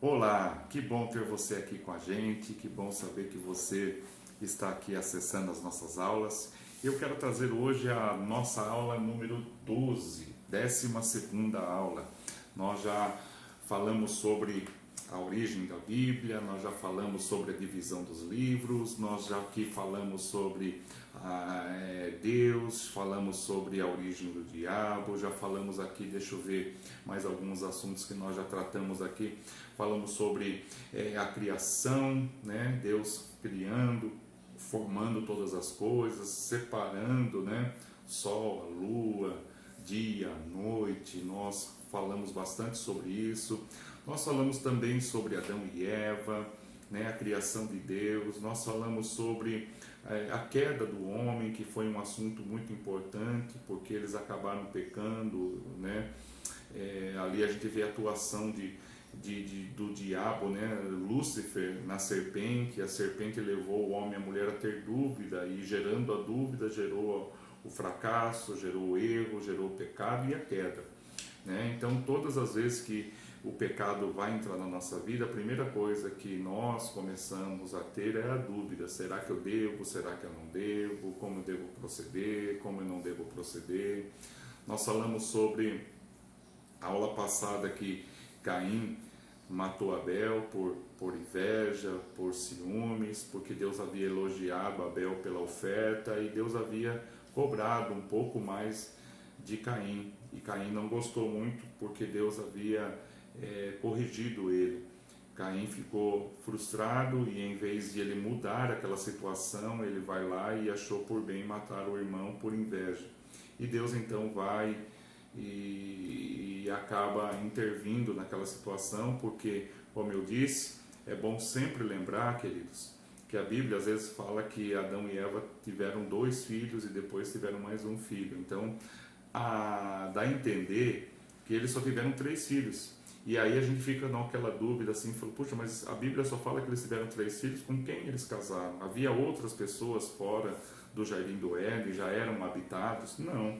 Olá, que bom ter você aqui com a gente, que bom saber que você está aqui acessando as nossas aulas. Eu quero trazer hoje a nossa aula número 12, 12ª aula. Nós já falamos sobre a origem da Bíblia, nós já falamos sobre a divisão dos livros, nós já aqui falamos sobre Deus, falamos sobre a origem do diabo, já falamos aqui, deixa eu ver mais alguns assuntos que nós já tratamos aqui. Falamos sobre a criação, né? Deus criando, formando todas as coisas, separando, né? Sol, a lua, dia, noite. Nós falamos bastante sobre isso. Nós falamos também sobre Adão e Eva, né? A criação de Deus. Nós falamos sobre a queda do homem, que foi um assunto muito importante, porque eles acabaram pecando, né? Ali a gente vê a atuação do diabo, né? Lúcifer na serpente. A serpente levou o homem e a mulher a ter dúvida, e gerando a dúvida gerou o fracasso, gerou o erro, gerou o pecado e a queda, né? Então todas as vezes que o pecado vai entrar na nossa vida, a primeira coisa que nós começamos a ter é a dúvida: será que eu devo, será que eu não devo, como eu devo proceder, como eu não devo proceder. Nós falamos sobre a aula passada que Caim matou Abel por inveja, por ciúmes, porque Deus havia elogiado Abel pela oferta e Deus havia cobrado um pouco mais de Caim. E Caim não gostou muito porque Deus havia corrigido ele. Caim ficou frustrado e, em vez de ele mudar aquela situação, ele vai lá e achou por bem matar o irmão por inveja. E Deus então vai e acaba intervindo naquela situação, porque, como eu disse, é bom sempre lembrar, queridos, que a Bíblia às vezes fala que Adão e Eva tiveram 2 filhos e depois tiveram mais um filho. Então, dá a entender que eles só tiveram 3 filhos. E aí a gente fica naquela dúvida assim, fala, puxa, mas a Bíblia só fala que eles tiveram 3 filhos, com quem eles casaram? Havia outras pessoas fora do Jardim do Éden, já eram habitados? Não.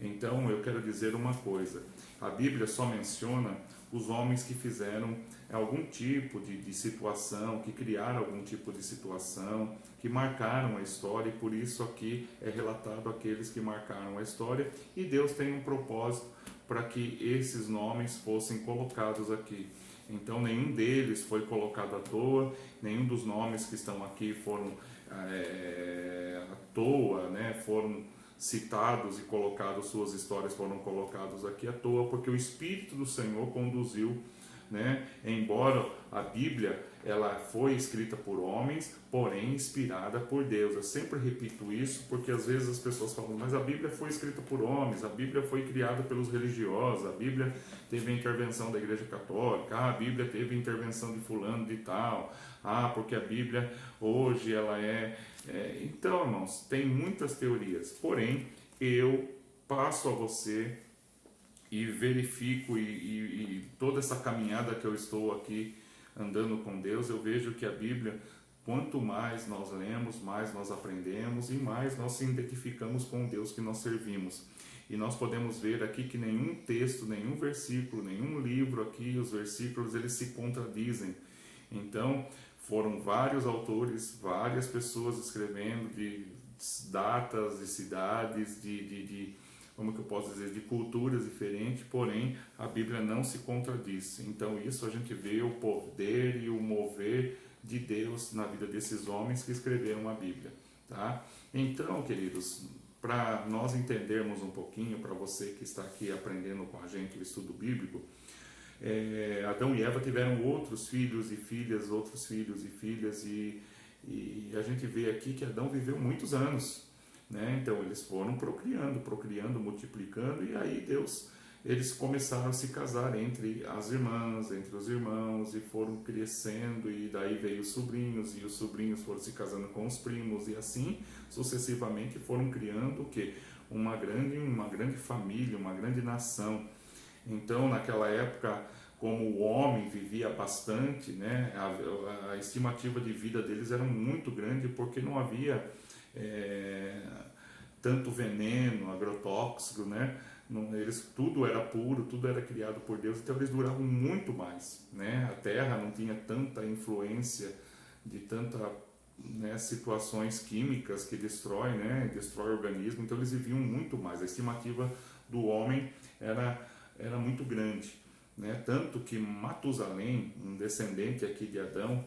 Então eu quero dizer uma coisa: a Bíblia só menciona os homens que fizeram algum tipo de situação, que criaram algum tipo de situação, que marcaram a história, e por isso aqui é relatado aqueles que marcaram a história, e Deus tem um propósito para que esses nomes fossem colocados aqui. Então nenhum deles foi colocado à toa, nenhum dos nomes que estão aqui foram à toa, né? Foram citados e colocados, suas histórias foram colocadas aqui à toa, porque o Espírito do Senhor conduziu, né? Embora a Bíblia ela foi escrita por homens, porém inspirada por Deus. Eu sempre repito isso porque às vezes as pessoas falam, mas a Bíblia foi escrita por homens, a Bíblia foi criada pelos religiosos, a Bíblia teve a intervenção da Igreja Católica, a Bíblia teve a intervenção de fulano de tal, porque a Bíblia hoje ela Então, irmãos, tem muitas teorias, porém eu passo a você e verifico e toda essa caminhada que eu estou aqui andando com Deus, eu vejo que a Bíblia, quanto mais nós lemos, mais nós aprendemos e mais nós se identificamos com o Deus que nós servimos. E nós podemos ver aqui que nenhum texto, nenhum versículo, nenhum livro aqui, os versículos, eles se contradizem. Então, foram vários autores, várias pessoas escrevendo de datas, de cidades, como que eu posso dizer, de culturas diferentes, porém a Bíblia não se contradiz. Então isso a gente vê o poder e o mover de Deus na vida desses homens que escreveram a Bíblia, tá? Então, queridos, para nós entendermos um pouquinho, para você que está aqui aprendendo com a gente o estudo bíblico, Adão e Eva tiveram outros filhos e filhas, outros filhos e filhas, e a gente vê aqui que Adão viveu muitos anos, né? Então eles foram procriando, multiplicando, e aí eles começaram a se casar entre as irmãs, entre os irmãos, e foram crescendo, e daí veio os sobrinhos, e os sobrinhos foram se casando com os primos, e assim sucessivamente foram criando o quê? Uma grande família, uma grande nação. Então naquela época, como o homem vivia bastante, né? A estimativa de vida deles era muito grande, porque não havia tanto veneno, agrotóxico, né? tudo era puro, tudo era criado por Deus, então eles duravam muito mais, né? A terra não tinha tanta influência de tanta, né, situações químicas que destrói o organismo, então eles viviam muito mais. A estimativa do homem era muito grande, né? Tanto que Matusalém, um descendente aqui de Adão,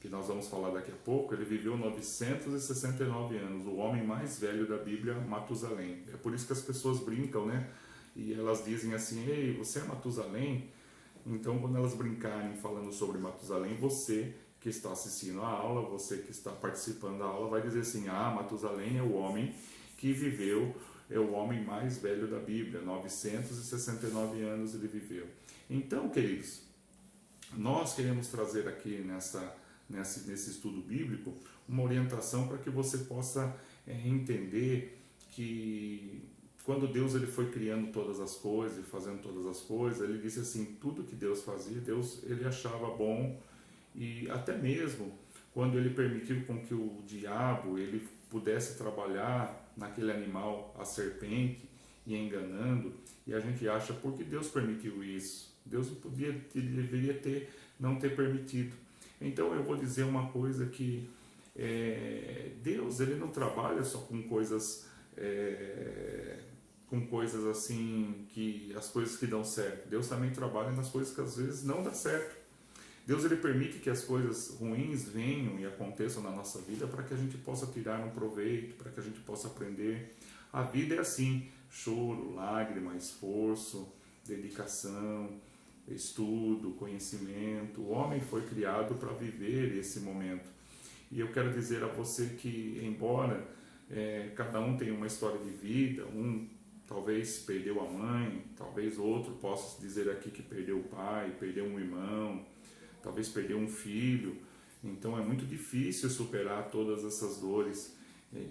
que nós vamos falar daqui a pouco, ele viveu 969 anos, o homem mais velho da Bíblia, Matusalém. É por isso que as pessoas brincam, né? E elas dizem assim: ei, você é Matusalém? Então, quando elas brincarem falando sobre Matusalém, você que está assistindo a aula, você que está participando da aula, vai dizer assim: ah, Matusalém é o homem que viveu, é o homem mais velho da Bíblia, 969 anos ele viveu. Então, queridos, nós queremos trazer aqui nesse estudo bíblico uma orientação para que você possa entender que quando Deus ele foi criando todas as coisas e fazendo todas as coisas, ele disse assim: tudo que Deus fazia, Deus ele achava bom. E até mesmo quando ele permitiu com que o diabo ele pudesse trabalhar naquele animal, a serpente, e enganando, e a gente acha: por que Deus permitiu isso? Deus deveria não ter permitido. Então eu vou dizer uma coisa que Deus ele não trabalha só com coisas assim, que as coisas que dão certo. Deus também trabalha nas coisas que às vezes não dá certo. Deus ele permite que as coisas ruins venham e aconteçam na nossa vida para que a gente possa tirar um proveito, para que a gente possa aprender. A vida é assim: choro, lágrima, esforço, dedicação, estudo, conhecimento. O homem foi criado para viver esse momento. E eu quero dizer a você que, embora cada um tenha uma história de vida, um talvez perdeu a mãe, talvez outro possa dizer aqui que perdeu o pai, perdeu um irmão, talvez perdeu um filho. Então é muito difícil superar todas essas dores.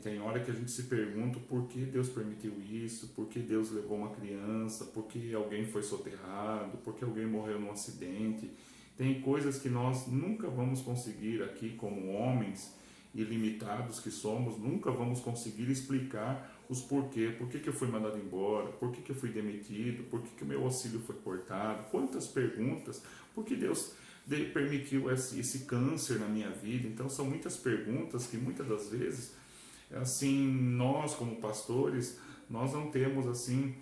Tem hora que a gente se pergunta por que Deus permitiu isso, por que Deus levou uma criança, por que alguém foi soterrado, por que alguém morreu num acidente. Tem coisas que nós nunca vamos conseguir aqui, como homens ilimitados que somos, nunca vamos conseguir explicar os porquê. Por que eu fui mandado embora? Por que eu fui demitido? Por que o meu auxílio foi cortado? Quantas perguntas? Por que Deus permitiu esse câncer na minha vida? Então são muitas perguntas que muitas das vezes, assim, nós como pastores, nós não temos assim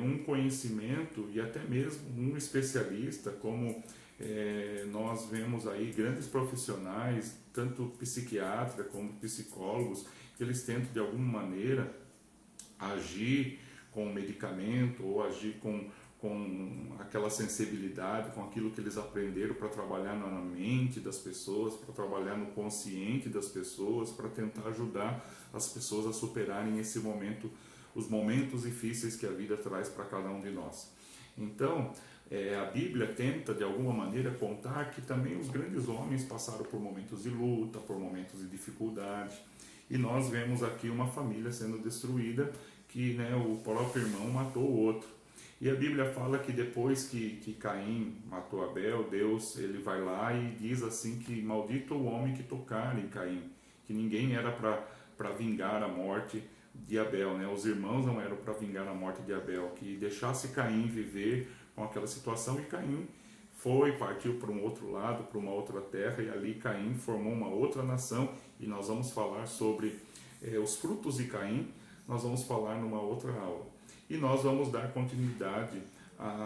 um conhecimento e até mesmo um especialista, como nós vemos aí grandes profissionais, tanto psiquiatra como psicólogos, que eles tentam de alguma maneira agir com o medicamento ou agir com aquela sensibilidade, com aquilo que eles aprenderam para trabalhar na mente das pessoas, para trabalhar no consciente das pessoas, para tentar ajudar as pessoas a superarem esse momento, os momentos difíceis que a vida traz para cada um de nós. Então, a Bíblia tenta de alguma maneira contar que também os grandes homens passaram por momentos de luta, por momentos de dificuldade, e nós vemos aqui uma família sendo destruída, que o próprio irmão matou o outro. E a Bíblia fala que depois que Caim matou Abel, Deus ele vai lá e diz assim que maldito o homem que tocar em Caim, que ninguém era para vingar a morte de Abel, Os irmãos não eram para vingar a morte de Abel, que deixasse Caim viver com aquela situação, e Caim partiu para um outro lado, para uma outra terra, e ali Caim formou uma outra nação, e nós vamos falar sobre os frutos de Caim, nós vamos falar numa outra aula. E nós vamos dar continuidade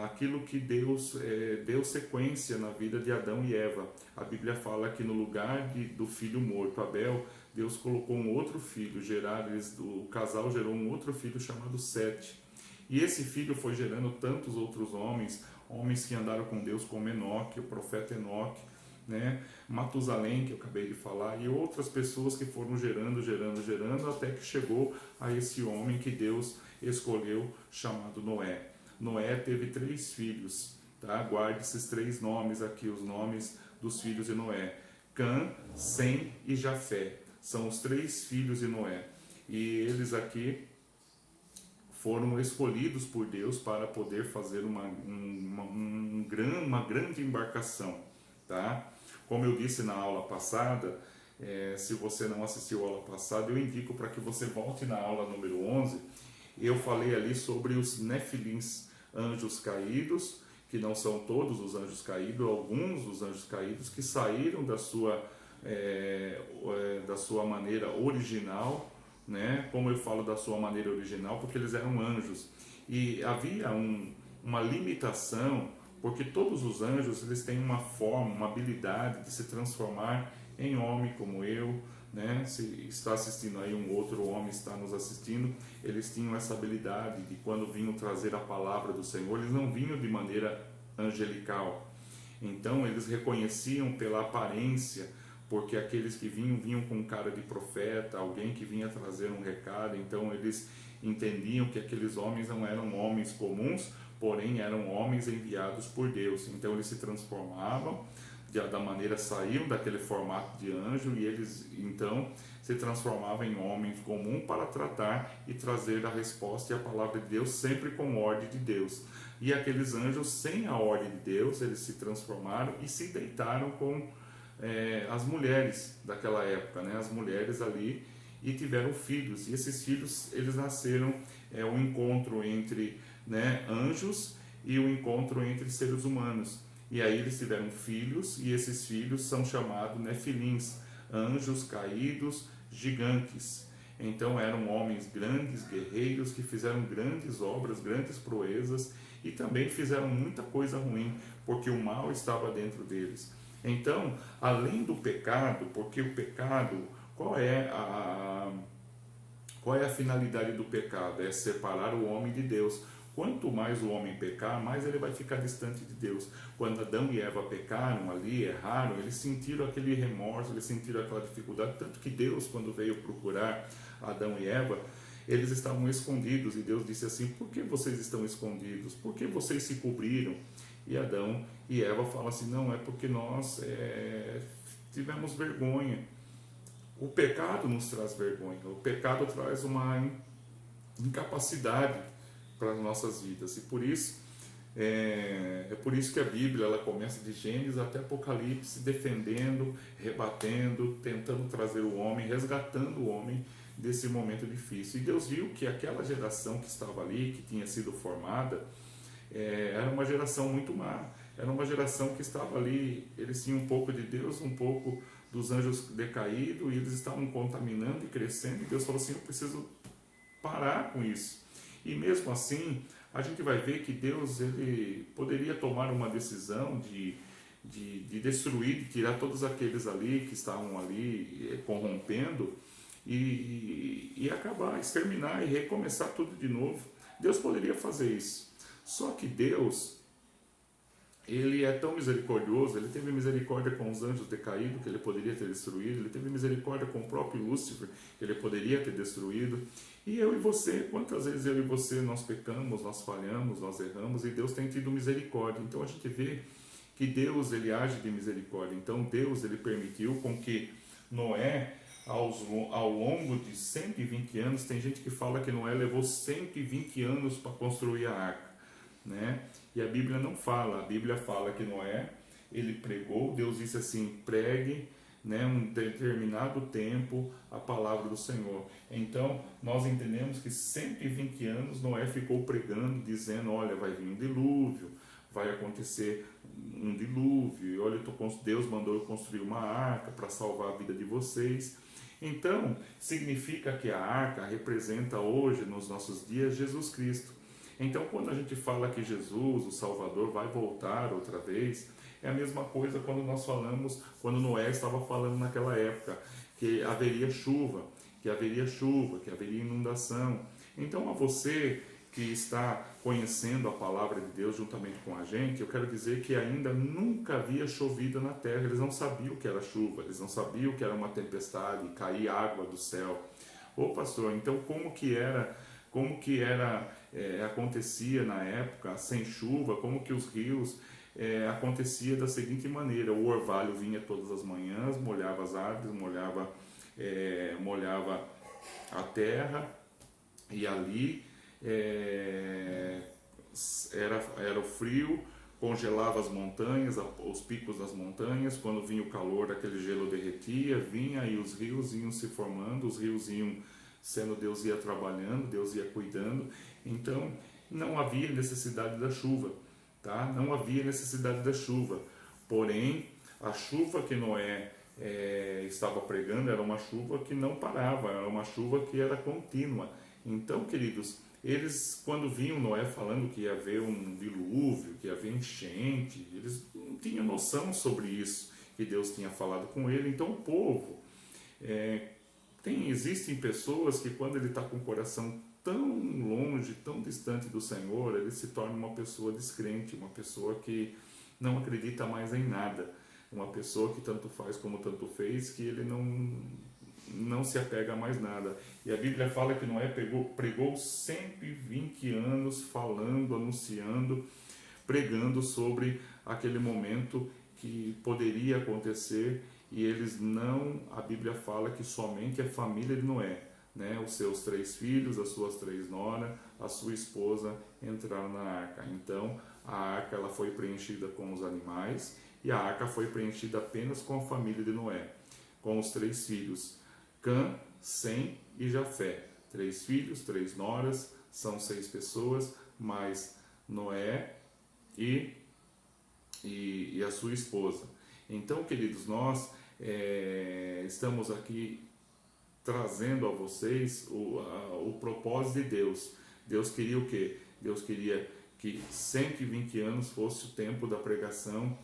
àquilo que Deus deu sequência na vida de Adão e Eva. A Bíblia fala que no lugar do filho morto, Abel, Deus colocou um outro filho, o casal gerou um outro filho chamado Sete. E esse filho foi gerando tantos outros homens que andaram com Deus, como Enoque, o profeta Enoque, Matusalém, que eu acabei de falar, e outras pessoas que foram gerando, até que chegou a esse homem que Deus escolheu, chamado Noé. Noé teve 3 filhos, tá? Guarde esses 3 nomes aqui, os nomes dos filhos de Noé: Cã, Sem e Jafé. São os 3 filhos de Noé. E eles aqui foram escolhidos por Deus para poder fazer uma grande embarcação, tá? Como eu disse na aula passada, se você não assistiu a aula passada, eu indico para que você volte na aula número 11, Eu falei ali sobre os nefilins, anjos caídos, que não são todos os anjos caídos, alguns dos anjos caídos que saíram da sua maneira original, né? Como eu falo da sua maneira original, porque eles eram anjos. E havia uma limitação, porque todos os anjos eles têm uma forma, uma habilidade de se transformar em homem como eu, né? Se está assistindo aí um outro homem está nos assistindo, eles tinham essa habilidade de quando vinham trazer a palavra do Senhor, eles não vinham de maneira angelical. Então eles reconheciam pela aparência, porque aqueles que vinham com cara de profeta, alguém que vinha trazer um recado, então eles entendiam que aqueles homens não eram homens comuns, porém eram homens enviados por Deus. Então eles se transformavam da maneira, saíam daquele formato de anjo e eles então se transformavam em homens comuns para tratar e trazer a resposta e a palavra de Deus sempre com ordem de Deus. E aqueles anjos, sem a ordem de Deus, eles se transformaram e se deitaram com as mulheres daquela época, né? As mulheres ali, e tiveram filhos, e esses filhos eles nasceram um encontro entre, né, anjos e o encontro entre seres humanos, e aí eles tiveram filhos, e esses filhos são chamados nefilins, anjos caídos, gigantes. Então eram homens grandes, guerreiros, que fizeram grandes obras, grandes proezas, e também fizeram muita coisa ruim, porque o mal estava dentro deles. Então, além do pecado, porque o pecado, qual é a finalidade do pecado? É separar o homem de Deus. Quanto mais o homem pecar, mais ele vai ficar distante de Deus. Quando Adão e Eva pecaram ali, erraram, eles sentiram aquele remorso, eles sentiram aquela dificuldade, tanto que Deus, quando veio procurar Adão e Eva, eles estavam escondidos, e Deus disse assim: por que vocês estão escondidos? Por que vocês se cobriram? E Adão e Eva falam assim: não, é porque nós tivemos vergonha. O pecado nos traz vergonha, o pecado traz uma incapacidade para as nossas vidas, e por isso é por isso que a Bíblia ela começa de Gênesis até Apocalipse defendendo, rebatendo, tentando trazer o homem, resgatando o homem desse momento difícil. E Deus viu que aquela geração que estava ali, que tinha sido formada, era uma geração muito má, era uma geração que estava ali, eles tinham um pouco de Deus, um pouco dos anjos decaídos, e eles estavam contaminando e crescendo, e Deus falou assim: eu preciso parar com isso. E mesmo assim, a gente vai ver que Deus ele poderia tomar uma decisão de destruir, de tirar todos aqueles ali que estavam ali corrompendo, e acabar, exterminar e recomeçar tudo de novo. Deus poderia fazer isso. Só que Deus, ele é tão misericordioso, ele teve misericórdia com os anjos decaídos, que ele poderia ter destruído, ele teve misericórdia com o próprio Lúcifer, que ele poderia ter destruído. E eu e você, quantas vezes eu e você nós pecamos, nós falhamos, nós erramos, e Deus tem tido misericórdia. Então a gente vê que Deus ele age de misericórdia. Então Deus ele permitiu com que Noé, ao longo de 120 anos, tem gente que fala que Noé levou 120 anos para construir a arca, né? E a Bíblia não fala, a Bíblia fala que Noé, ele pregou, Deus disse assim: pregue, né, um determinado tempo a palavra do Senhor. Então nós entendemos que 120 anos Noé ficou pregando, dizendo: olha, vai vir um dilúvio, vai acontecer um dilúvio, e olha, Deus mandou eu construir uma arca para salvar a vida de vocês. Então significa que a arca representa hoje, nos nossos dias, Jesus Cristo. Então quando a gente fala que Jesus, o Salvador, vai voltar outra vez, é a mesma coisa quando nós falamos, quando Noé estava falando naquela época, que haveria chuva, que haveria inundação. Então a você que está conhecendo a palavra de Deus juntamente com a gente, eu quero dizer que ainda nunca havia chovido na terra. Eles não sabiam o que era chuva, eles não sabiam o que era uma tempestade, cair água do céu. Ô pastor, então como que acontecia na época sem chuva, como que os rios acontecia da seguinte maneira: o orvalho vinha todas as manhãs, molhava as árvores, molhava a terra, e ali era o frio, congelava as montanhas, os picos das montanhas. Quando vinha o calor, aquele gelo derretia, vinha, e os rios iam se formando, os rios iam sendo Deus ia trabalhando, Deus ia cuidando, então não havia necessidade da chuva, tá? Não havia necessidade da chuva, porém a chuva que Noé estava pregando era uma chuva que não parava, era uma chuva que era contínua. Então, queridos, eles quando viam Noé falando que ia haver um dilúvio, que ia haver enchente, eles não tinham noção sobre isso, que Deus tinha falado com ele. Então o povo, existem pessoas que quando ele está com o coração tão longe, tão distante do Senhor, ele se torna uma pessoa descrente, uma pessoa que não acredita mais em nada, uma pessoa que tanto faz como tanto fez, que ele não se apega a mais nada. E a Bíblia fala que Noé pregou 120 anos falando, anunciando, pregando sobre aquele momento que poderia acontecer, e eles a Bíblia fala que somente a família de Noé, né, os seus 3 filhos, as suas 3 noras, a sua esposa entraram na arca. Então a arca ela foi preenchida com os animais, e a arca foi preenchida apenas com a família de Noé, com os 3 filhos, Cã, Sem e Jafé. 3 filhos, 3 noras, são 6 pessoas, mais Noé e a sua esposa. Então, queridos, nós estamos aqui trazendo a vocês o propósito de Deus. Deus queria o quê? Deus queria que 120 anos fosse o tempo da pregação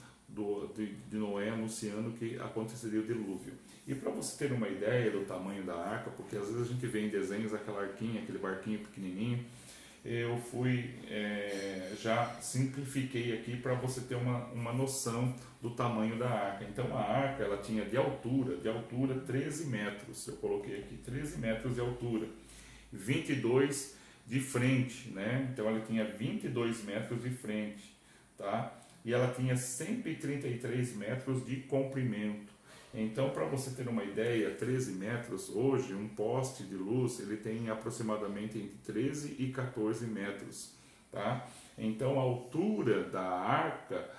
de Noé anunciando que aconteceria o dilúvio. E para você ter uma ideia do tamanho da arca, porque às vezes a gente vê em desenhos aquela arquinha, aquele barquinho pequenininho, eu já simplifiquei aqui para você ter uma noção do tamanho da arca. Então a arca ela tinha de altura 13 metros, eu coloquei aqui 13 metros de altura, 22 de frente, né? Então ela tinha 22 metros de frente, tá? E ela tinha 133 metros de comprimento. Então, para você ter uma ideia, 13 metros, hoje um poste de luz ele tem aproximadamente entre 13 e 14 metros, tá? Então a altura da arca,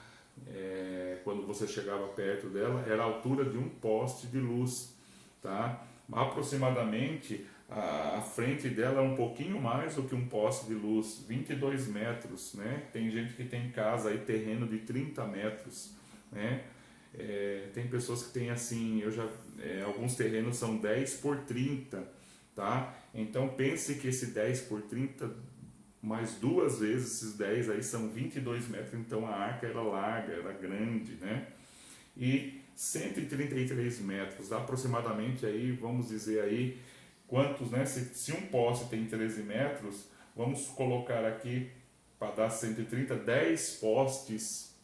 quando você chegava perto dela, era a altura de um poste de luz, tá? Aproximadamente a frente dela é um pouquinho mais do que um poste de luz, 22 metros, né? Tem gente que tem casa aí, terreno de 30 metros, né? Tem pessoas que têm assim, alguns terrenos são 10 por 30, tá? Então pense que esse 10 por 30 mais 2 vezes esses 10 aí são 22 metros, então a arca era larga, era grande, né? E 133 metros, aproximadamente aí, vamos dizer aí, quantos, né? Se um poste tem 13 metros, vamos colocar aqui, para dar 130, 10 postes,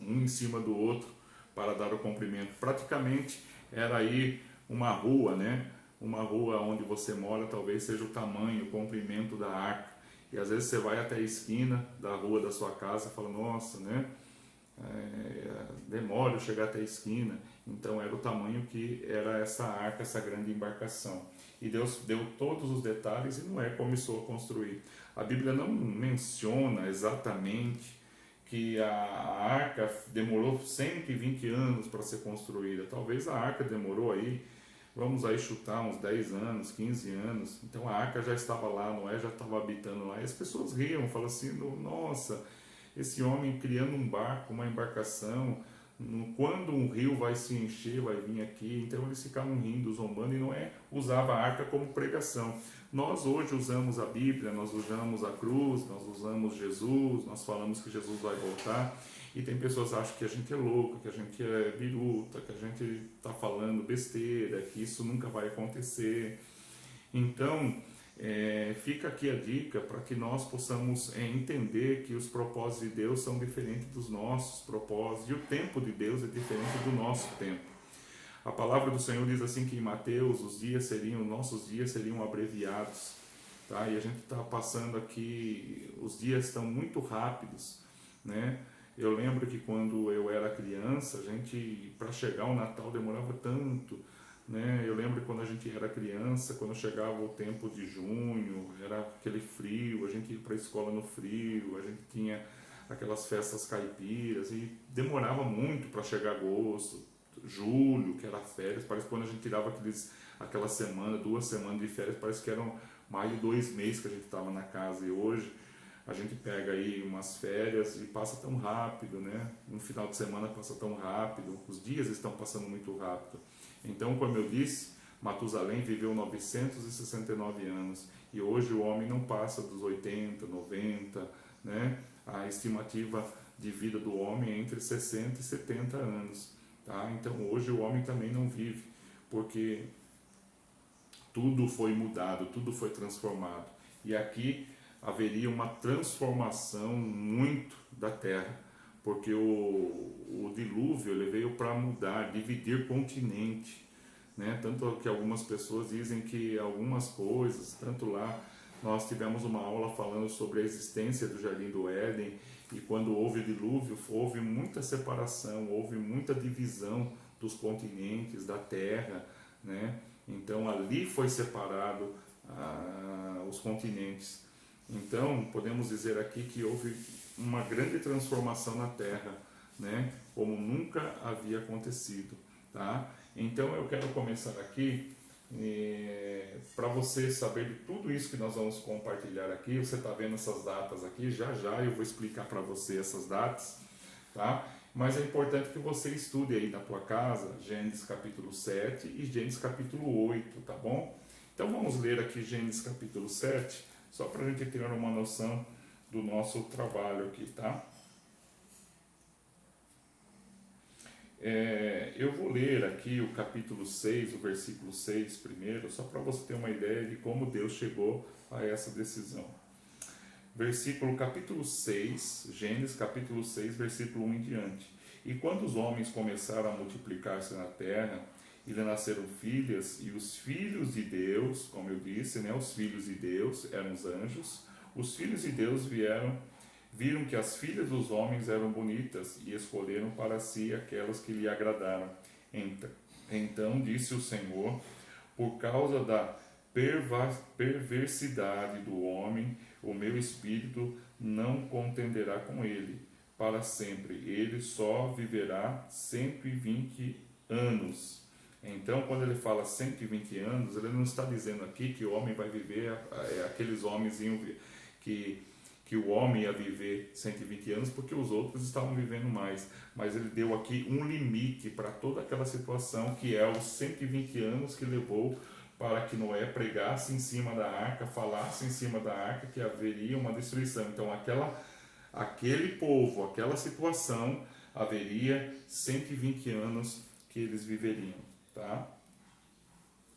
um em cima do outro, para dar o comprimento. Praticamente era aí uma rua, né? Uma rua onde você mora, talvez seja o tamanho, o comprimento da arca. E às vezes você vai até a esquina da rua da sua casa e fala, nossa, né? Demora eu chegar até a esquina. Então era o tamanho que era essa arca, essa grande embarcação. E Deus deu todos os detalhes e Noé começou a construir. A Bíblia não menciona exatamente que a arca demorou 120 anos para ser construída. Talvez a arca demorou aí, vamos aí chutar uns 10 anos, 15 anos. Então a arca já estava lá, Noé já estava habitando lá. E as pessoas riam, falam assim, nossa, esse homem criando um barco, uma embarcação, quando um rio vai se encher, vai vir aqui. Então eles ficavam rindo, zombando, e Noé usava a arca como pregação. Nós hoje usamos a Bíblia, nós usamos a cruz, nós usamos Jesus, nós falamos que Jesus vai voltar, e tem pessoas que acham que a gente é louco, que a gente é biruta, que a gente está falando besteira, que isso nunca vai acontecer. Então, fica aqui a dica para que nós possamos entender que os propósitos de Deus são diferentes dos nossos propósitos, e o tempo de Deus é diferente do nosso tempo. A palavra do Senhor diz assim que em Mateus nossos dias seriam abreviados, tá? E a gente está passando aqui, os dias estão muito rápidos, né? Eu lembro que quando eu era criança, para chegar ao Natal demorava tanto, né? Eu lembro que quando a gente era criança, quando chegava o tempo de junho, era aquele frio, a gente ia para a escola no frio, a gente tinha aquelas festas caipiras e demorava muito para chegar agosto, julho, que era férias, parece que quando a gente tirava aquela semana, 2 semanas de férias, parece que eram mais de 2 meses que a gente estava na casa, e hoje a gente pega aí umas férias e passa tão rápido, né? Um final de semana passa tão rápido, os dias estão passando muito rápido. Então, como eu disse, Matusalém viveu 969 anos e hoje o homem não passa dos 80, 90, né? A estimativa de vida do homem é entre 60 e 70 anos, tá? Então, hoje o homem também não vive, porque tudo foi mudado, tudo foi transformado. E aqui haveria uma transformação muito da terra, porque o dilúvio ele veio para mudar, dividir continente, né? Tanto que algumas pessoas dizem que algumas coisas, tanto lá nós tivemos uma aula falando sobre a existência do Jardim do Éden, e quando houve o dilúvio houve muita separação, houve muita divisão dos continentes, da terra, né? Então ali foi separado os continentes. Então, podemos dizer aqui que houve uma grande transformação na Terra, né? Como nunca havia acontecido, tá? Então, eu quero começar aqui, para você saber de tudo isso que nós vamos compartilhar aqui. Você está vendo essas datas aqui, já eu vou explicar para você essas datas, tá? Mas é importante que você estude aí na tua casa, Gênesis capítulo 7 e Gênesis capítulo 8, tá bom? Então, vamos ler aqui Gênesis capítulo 7, só para a gente ter uma noção do nosso trabalho aqui, tá? Eu vou ler aqui o capítulo 6, o versículo 6 primeiro, só para você ter uma ideia de como Deus chegou a essa decisão. Capítulo 6, Gênesis capítulo 6, versículo 1 em diante. E quando os homens começaram a multiplicar-se na terra, e lhe nasceram filhas, e os filhos de Deus, como eu disse, né, os filhos de Deus eram os anjos, os filhos de Deus viram que as filhas dos homens eram bonitas, e escolheram para si aquelas que lhe agradaram. Então disse o Senhor, por causa da perversidade do homem, o meu espírito não contenderá com ele para sempre, ele só viverá 120 anos. Então, quando ele fala 120 anos, ele não está dizendo aqui que o homem vai viver, aqueles homens que o homem ia viver 120 anos, porque os outros estavam vivendo mais. Mas ele deu aqui um limite para toda aquela situação, que é os 120 anos que levou para que Noé pregasse em cima da arca, falasse em cima da arca que haveria uma destruição. Então, aquele povo, aquela situação, haveria 120 anos que eles viveriam. Tá?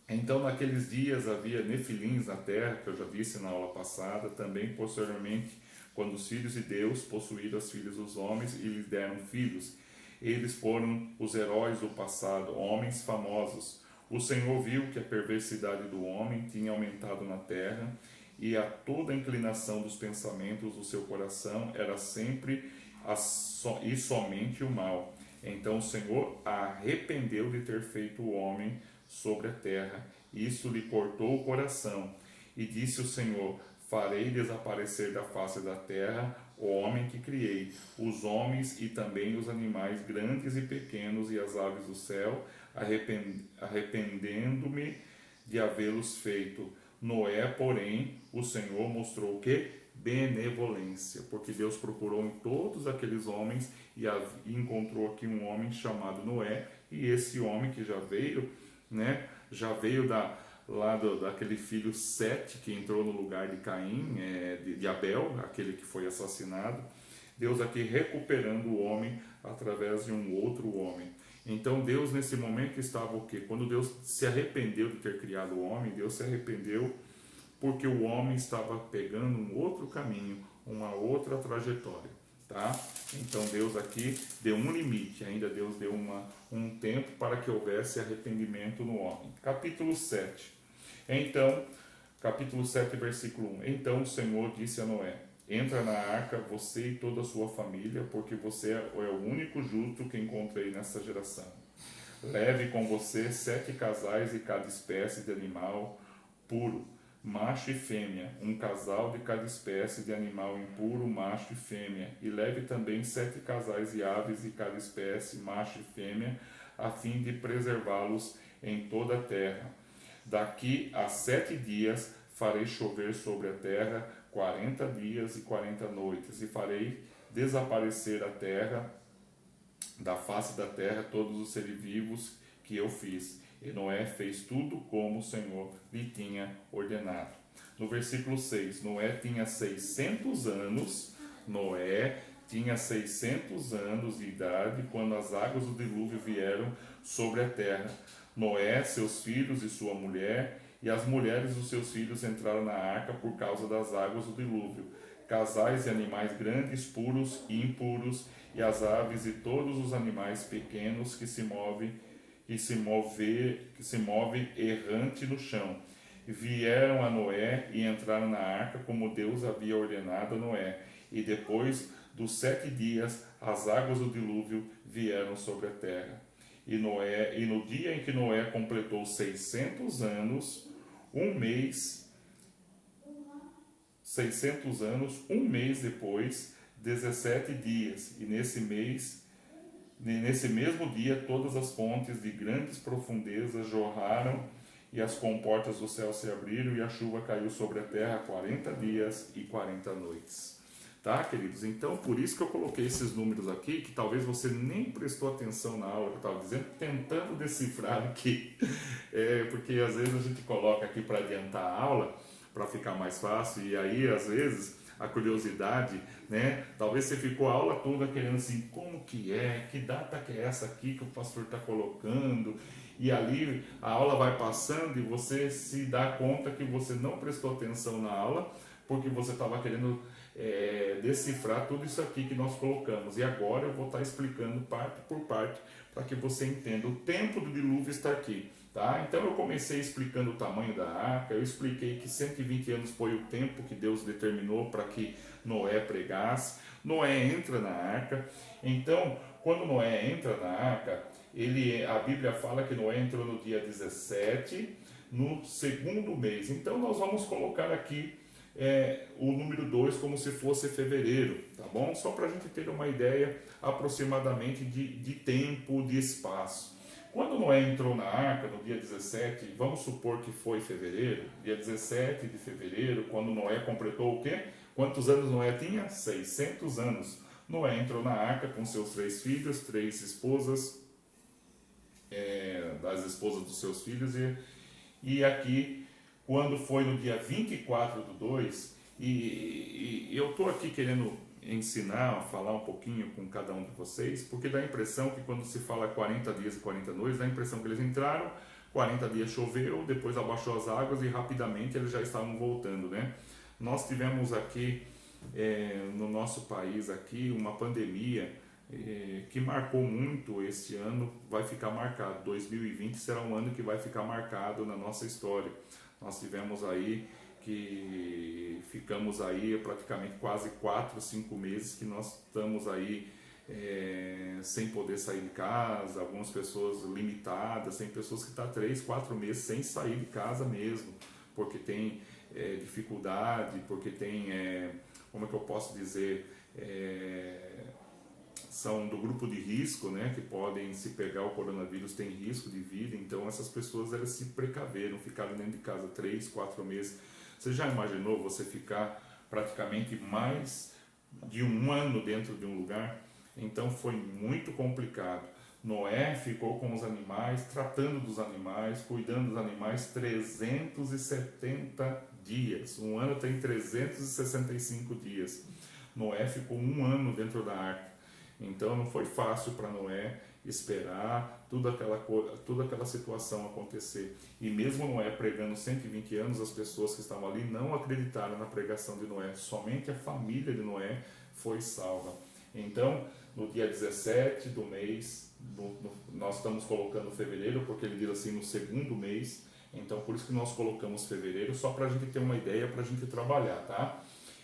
Então, naqueles dias havia nefilins na terra, que eu já disse na aula passada, também posteriormente, quando os filhos de Deus possuíram as filhas dos homens e lhes deram filhos. Eles foram os heróis do passado, homens famosos. O Senhor viu que a perversidade do homem tinha aumentado na terra, e a toda a inclinação dos pensamentos do seu coração era sempre e somente o mal. Então o Senhor arrependeu de ter feito o homem sobre a terra. Isso lhe cortou o coração. E disse o Senhor, farei desaparecer da face da terra o homem que criei, os homens e também os animais grandes e pequenos e as aves do céu, arrependendo-me de havê-los feito. Noé, porém, o Senhor mostrou o que? Benevolência, porque Deus procurou em todos aqueles homens e encontrou aqui um homem chamado Noé, e esse homem que já veio, né, daquele filho Sete, que entrou no lugar de Caim, de Abel, aquele que foi assassinado. Deus aqui recuperando o homem através de um outro homem. Então Deus nesse momento estava o quê? Quando Deus se arrependeu de ter criado o homem, Deus se arrependeu porque o homem estava pegando um outro caminho, uma outra trajetória, tá? Então Deus aqui deu um limite, ainda Deus deu um tempo para que houvesse arrependimento no homem. Capítulo 7. Então, capítulo 7, versículo 1. Então o Senhor disse a Noé, entra na arca, você e toda a sua família, porque você é o único justo que encontrei nessa geração. Leve com você 7 casais de cada espécie de animal puro, macho e fêmea, um casal de cada espécie de animal impuro, macho e fêmea, e leve também 7 casais de aves de cada espécie, macho e fêmea, a fim de preservá-los em toda a terra. Daqui a 7 dias farei chover sobre a terra 40 dias e 40 noites, e farei desaparecer a terra, da face da terra, todos os seres vivos que eu fiz. E Noé fez tudo como o Senhor lhe tinha ordenado. No versículo 6, Noé tinha 600 anos, Noé tinha 600 anos de idade quando as águas do dilúvio vieram sobre a terra. Noé, seus filhos e sua mulher, e as mulheres dos seus filhos entraram na arca por causa das águas do dilúvio. Casais e animais grandes, puros e impuros, e as aves e todos os animais pequenos que se movem errante no chão. Vieram a Noé e entraram na arca como Deus havia ordenado a Noé. E depois dos 7 dias, as águas do dilúvio vieram sobre a terra. E no dia em que Noé completou 600 anos, um mês depois, 17 dias, e nesse mesmo dia todas as fontes de grandes profundezas jorraram, e as comportas do céu se abriram, e a chuva caiu sobre a terra 40 dias e 40 noites. Tá, queridos? Então, por isso que eu coloquei esses números aqui, que talvez você nem prestou atenção na aula que eu estava dizendo, tentando decifrar aqui. Porque às vezes a gente coloca aqui para adiantar a aula, para ficar mais fácil, e aí às vezes a curiosidade, né? Talvez você ficou a aula toda querendo assim, como que é, que data que é essa aqui que o pastor está colocando, e ali a aula vai passando e você se dá conta que você não prestou atenção na aula, porque você estava querendo decifrar tudo isso aqui que nós colocamos. E agora eu vou estar explicando parte por parte para que você entenda. O tempo do dilúvio está aqui. Tá? Então eu comecei explicando o tamanho da arca, eu expliquei que 120 anos foi o tempo que Deus determinou para que Noé pregasse. Noé entra na arca. Então, quando Noé entra na arca, a Bíblia fala que Noé entrou no dia 17, no segundo mês. Então nós vamos colocar aqui o número 2 como se fosse fevereiro, tá bom? Só para a gente ter uma ideia aproximadamente de tempo, de espaço. Quando Noé entrou na arca no dia 17, vamos supor que foi fevereiro, dia 17 de fevereiro, quando Noé completou o quê? Quantos anos Noé tinha? 600 anos. Noé entrou na arca com seus 3 filhos, 3 esposas, das esposas dos seus filhos, e aqui, quando foi no dia 24 do 2, e eu estou aqui querendo ensinar, falar um pouquinho com cada um de vocês, porque dá a impressão que quando se fala 40 dias e 40 noites, dá a impressão que eles entraram, 40 dias choveu, depois abaixou as águas e rapidamente eles já estavam voltando, né? Nós tivemos aqui, no nosso país aqui, uma pandemia que marcou muito este ano, vai ficar marcado. 2020 será um ano que vai ficar marcado na nossa história. Nós tivemos aí que ficamos aí praticamente quase 4, 5 meses que nós estamos aí sem poder sair de casa, algumas pessoas limitadas, tem pessoas que estão 3, 4 meses sem sair de casa mesmo, porque tem dificuldade, porque tem, como é que eu posso dizer, são do grupo de risco, né, que podem, se pegar o coronavírus, tem risco de vida, então essas pessoas elas se precaveram, ficaram dentro de casa 3, 4 meses. Você já imaginou você ficar praticamente mais de um ano dentro de um lugar? Então foi muito complicado. Noé ficou com os animais, tratando dos animais, cuidando dos animais 370 dias. Um ano tem 365 dias. Noé ficou um ano dentro da arca. Então não foi fácil para Noé esperar toda aquela situação acontecer. E mesmo Noé pregando 120 anos, as pessoas que estavam ali não acreditaram na pregação de Noé. Somente a família de Noé foi salva. Então, no dia 17 do mês, nós estamos colocando fevereiro, porque ele diz assim, no segundo mês. Então, por isso que nós colocamos fevereiro, só para a gente ter uma ideia, para a gente trabalhar, tá?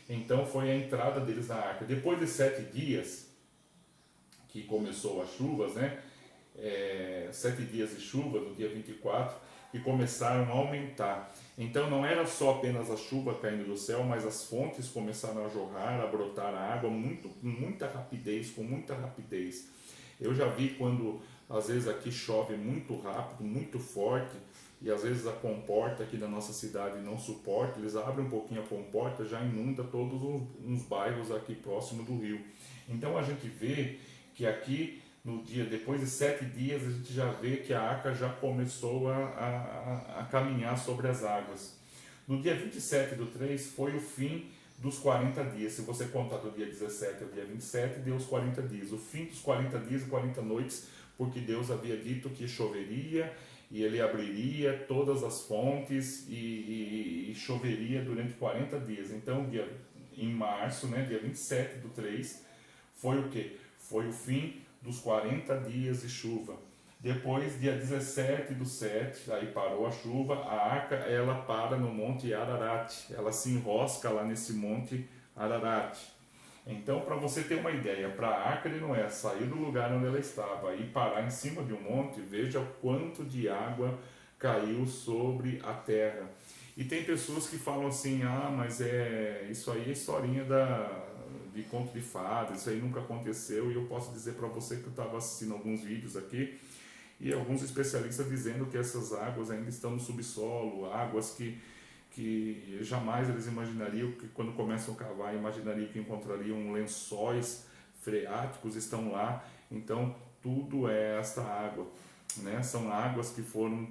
Então, foi a entrada deles na arca. Depois de 7 dias, que começou as chuvas, né? 7 dias de chuva, no dia 24, e começaram a aumentar. Então não era só apenas a chuva caindo do céu, mas as fontes começaram a jorrar, a brotar a água com muita rapidez. Eu já vi quando Às vezes aqui chove muito rápido, muito forte, e às vezes a comporta aqui da nossa cidade não suporta, eles abrem um pouquinho a comporta, já inunda todos uns bairros aqui próximo do rio. Então a gente vê que aqui no dia, depois de 7 dias, a gente já vê que a arca já começou a caminhar sobre as águas. No dia 27 do 3 foi o fim dos 40 dias. Se você contar do dia 17 ao dia 27, deu os 40 dias. O fim dos 40 dias e 40 noites, porque Deus havia dito que choveria e ele abriria todas as fontes e choveria durante 40 dias. Então, em março, né, dia 27 do 3, foi o quê? Foi o fim dos 40 dias de chuva. Depois, dia 17 do 7, aí parou a chuva, a arca ela para no Monte Ararat, ela se enrosca lá nesse Monte Ararat. Então, para você ter uma ideia, para a arca de Noé sair do lugar onde ela estava e parar em cima de um monte, veja o quanto de água caiu sobre a terra. E tem pessoas que falam assim, mas isso aí é historinha de conto de fadas, isso aí nunca aconteceu. E eu posso dizer para você que eu estava assistindo alguns vídeos aqui, e alguns especialistas dizendo que essas águas ainda estão no subsolo, águas que jamais eles imaginariam, que quando começam a cavar, imaginariam que encontrariam lençóis freáticos, estão lá. Então, tudo é esta água, né? São águas que foram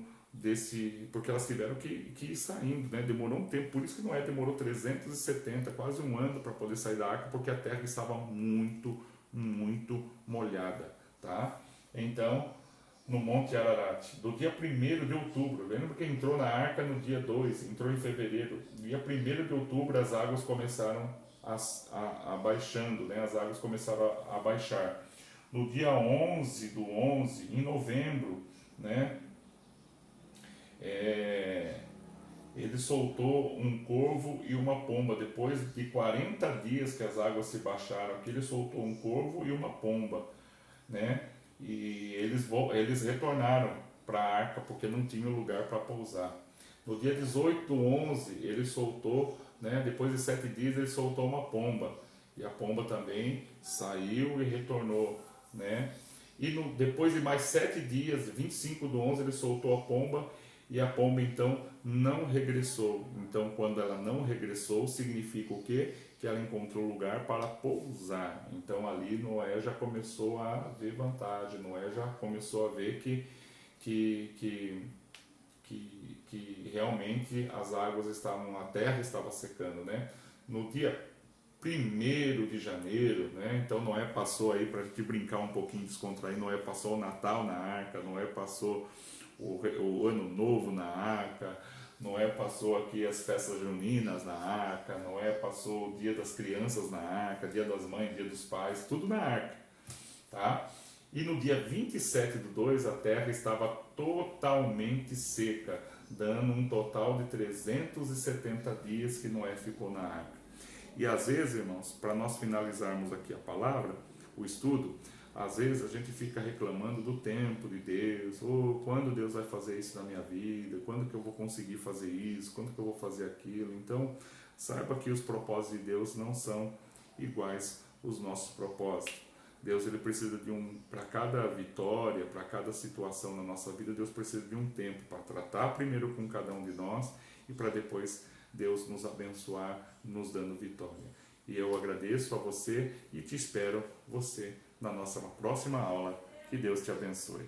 porque elas tiveram que ir saindo, né? Demorou um tempo, por isso que Noé demorou 370, quase um ano para poder sair da arca, porque a terra estava muito, muito molhada, tá? Então, no Monte Ararat, do dia 1º de outubro, lembra que entrou na arca no dia 2, entrou em fevereiro, dia 1º de outubro as águas começaram a baixando, né? As águas começaram a baixar. No dia 11 do 11, em novembro, né? Ele soltou um corvo e uma pomba. Depois de 40 dias que as águas se baixaram aqui, ele soltou um corvo e uma pomba, né? E eles retornaram para a arca porque não tinha lugar para pousar. No dia 18 do 11, ele soltou, né? Depois de 7 dias, ele soltou uma pomba. E a pomba também saiu e retornou, né? E depois de mais 7 dias, 25 do 11, ele soltou a pomba. E a pomba então não regressou. Então, quando ela não regressou, significa o quê? Que ela encontrou lugar para pousar. Então, ali Noé já começou a ver vantagem. Noé já começou a ver que realmente as águas estavam, a terra estava secando, né? No dia 1º de janeiro, né? Então Noé passou aí, para a gente brincar um pouquinho, descontrair, Noé passou o Natal na arca, Noé passou o Ano Novo na arca, Noé passou aqui as festas juninas na arca, Noé passou o Dia das Crianças na arca, Dia das Mães, Dia dos Pais, tudo na arca, tá? E no dia 27 do 2 a terra estava totalmente seca, dando um total de 370 dias que Noé ficou na arca. E às vezes, irmãos, para nós finalizarmos aqui a palavra, o estudo, às vezes a gente fica reclamando do tempo de Deus, quando Deus vai fazer isso na minha vida, quando que eu vou conseguir fazer isso, quando que eu vou fazer aquilo. Então, saiba que os propósitos de Deus não são iguais aos nossos propósitos. Deus ele precisa para cada vitória, para cada situação na nossa vida, Deus precisa de um tempo para tratar primeiro com cada um de nós e para depois Deus nos abençoar, nos dando vitória. E eu agradeço a você e te espero você na nossa próxima aula. Que Deus te abençoe.